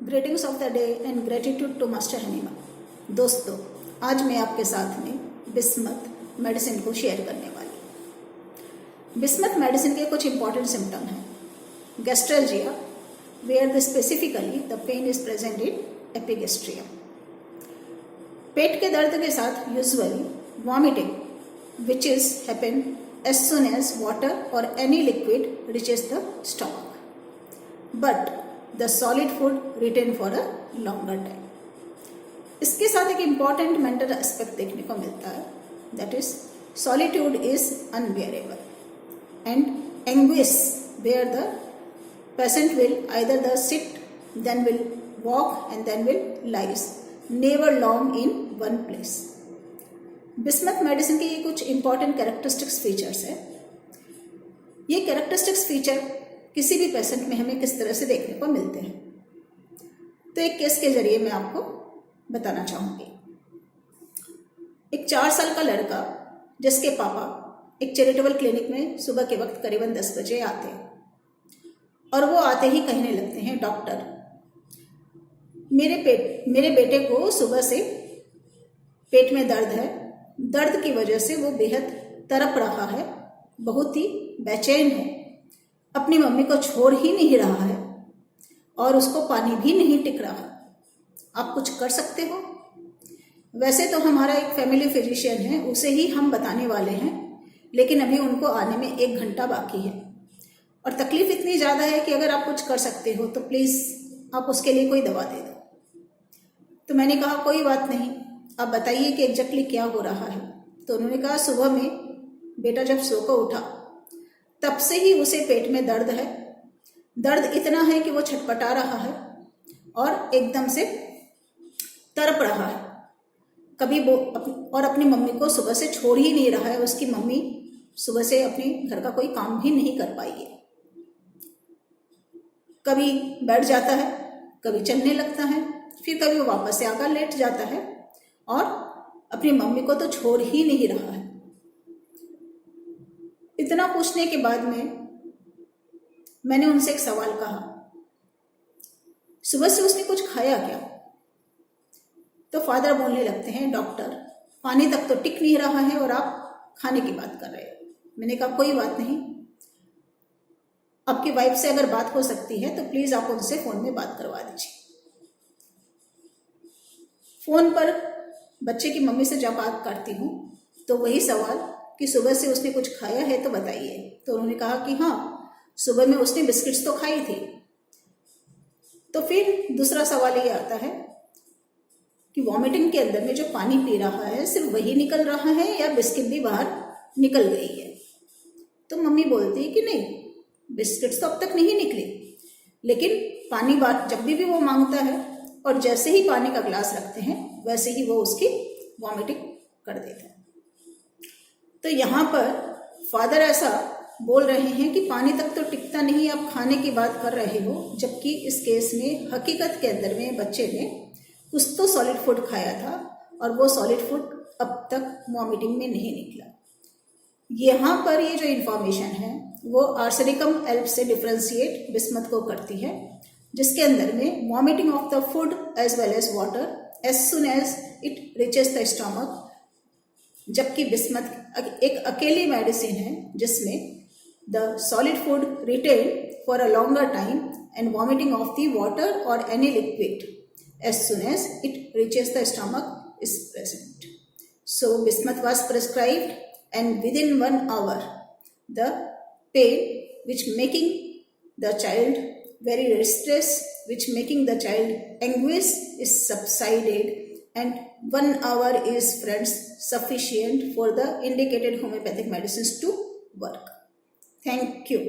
Greetings of the day and gratitude to master हनीमा। दोस्तों, आज मैं आपके साथ में बिस्मथ मेडिसिन को शेयर करने वाली। बिस्मथ मेडिसिन के कुछ इंपॉर्टेंट सिम्टम हैं। Gastralgia, where the specifically the pain is present in epigastrium. पेट के दर्द के साथ usually vomiting which is happen as soon as water or any liquid reaches the stomach, but the solid food retain for a longer time. इसके साथ एक important mental aspect देखने को मिलता है, that is solitude is unbearable and anguish where the patient will either the sit, then will walk and then will lies, never long in one place. Bismuth medicine के ये कुछ important characteristics features है। ये characteristics feature किसी भी patient में हमें किस तरह से देखने को मिलते हैं, तो एक केस के जरिए मैं आपको बताना चाहूँगी। एक 4 साल का लड़का जिसके पापा एक चैरिटेबल क्लिनिक में सुबह के वक्त करीबन 10 बजे आते हैं और वो आते ही कहने लगते हैं, डॉक्टर मेरे बेटे को सुबह से पेट में दर्द है, दर्द की वजह से वो बेहद तड़प रहा है, बहुत ही बेचैन है, अपनी मम्मी को छोड़ ही नहीं रहा है और उसको पानी भी नहीं टिक रहा। आप कुछ कर सकते हो? वैसे तो हमारा एक फैमिली फिजिशियन है, उसे ही हम बताने वाले हैं, लेकिन अभी उनको आने में 1 घंटा बाकी है और तकलीफ इतनी ज़्यादा है कि अगर आप कुछ कर सकते हो तो प्लीज़ आप उसके लिए कोई दवा दे दो। तो मैंने कहा कोई बात नहीं, आप बताइए कि एग्जैक्टली क्या हो रहा है। तो उन्होंने कहा सुबह में बेटा जब सो कर उठा तब से ही उसे पेट में दर्द है, दर्द इतना है कि वो छटपटा रहा है और एकदम से तड़प रहा है, कभी वो और अपनी मम्मी को सुबह से छोड़ ही नहीं रहा है। उसकी मम्मी सुबह से अपने घर का कोई काम भी नहीं कर पाई है, कभी बैठ जाता है, कभी चलने लगता है, फिर कभी वो वापस से आकर लेट जाता है और अपनी मम्मी को तो छोड़ ही नहीं रहा है। इतना पूछने के बाद में मैंने उनसे एक सवाल कहा, सुबह से उसने कुछ खाया क्या? तो फादर बोलने लगते हैं, डॉक्टर पानी तक तो टिक नहीं रहा है और आप खाने की बात कर रहे हो। मैंने कहा कोई बात नहीं, आपकी वाइफ से अगर बात हो सकती है तो प्लीज आप उनसे फोन में बात करवा दीजिए। फोन पर बच्चे की मम्मी से जब बात करती हूँ तो वही सवाल कि सुबह से उसने कुछ खाया है तो बताइए। तो उन्होंने कहा कि हाँ, सुबह में उसने बिस्किट्स तो खाई थी। तो फिर दूसरा सवाल ये आता है कि वॉमिटिंग के अंदर में जो पानी पी रहा है सिर्फ वही निकल रहा है या बिस्किट भी बाहर निकल गई है? तो मम्मी बोलती है कि नहीं, बिस्किट्स तो अब तक नहीं निकली, लेकिन पानी बात जब भी वो मांगता है और जैसे ही पानी का ग्लास रखते हैं वैसे ही वो उसकी वॉमिटिंग कर देता है। तो यहाँ पर फादर ऐसा बोल रहे हैं कि पानी तक तो टिकता नहीं, आप खाने की बात कर रहे हो, जबकि इस केस में हकीकत के अंदर में बच्चे ने कुछ तो सॉलिड फूड खाया था और वो सॉलिड फूड अब तक वॉमिटिंग में नहीं निकला। यहाँ पर ये जो इन्फॉर्मेशन है वो आर्सेनिकम एल्प से डिफ्रेंशिएट बिस्मथ को करती है, जिसके अंदर में vomiting of the food as well as water as soon as it reaches the stomach, जबकि बिस्मथ एक अकेली मेडिसिन है जिसमें the solid food retain for a longer time and vomiting of the water or any liquid as soon as it reaches the stomach is present. So bismuth was prescribed and within 1 hour the pain which making the child very restless, which making the child anguish is subsided, and 1 hour is, friends, sufficient for the indicated homeopathic medicines to work. Thank you.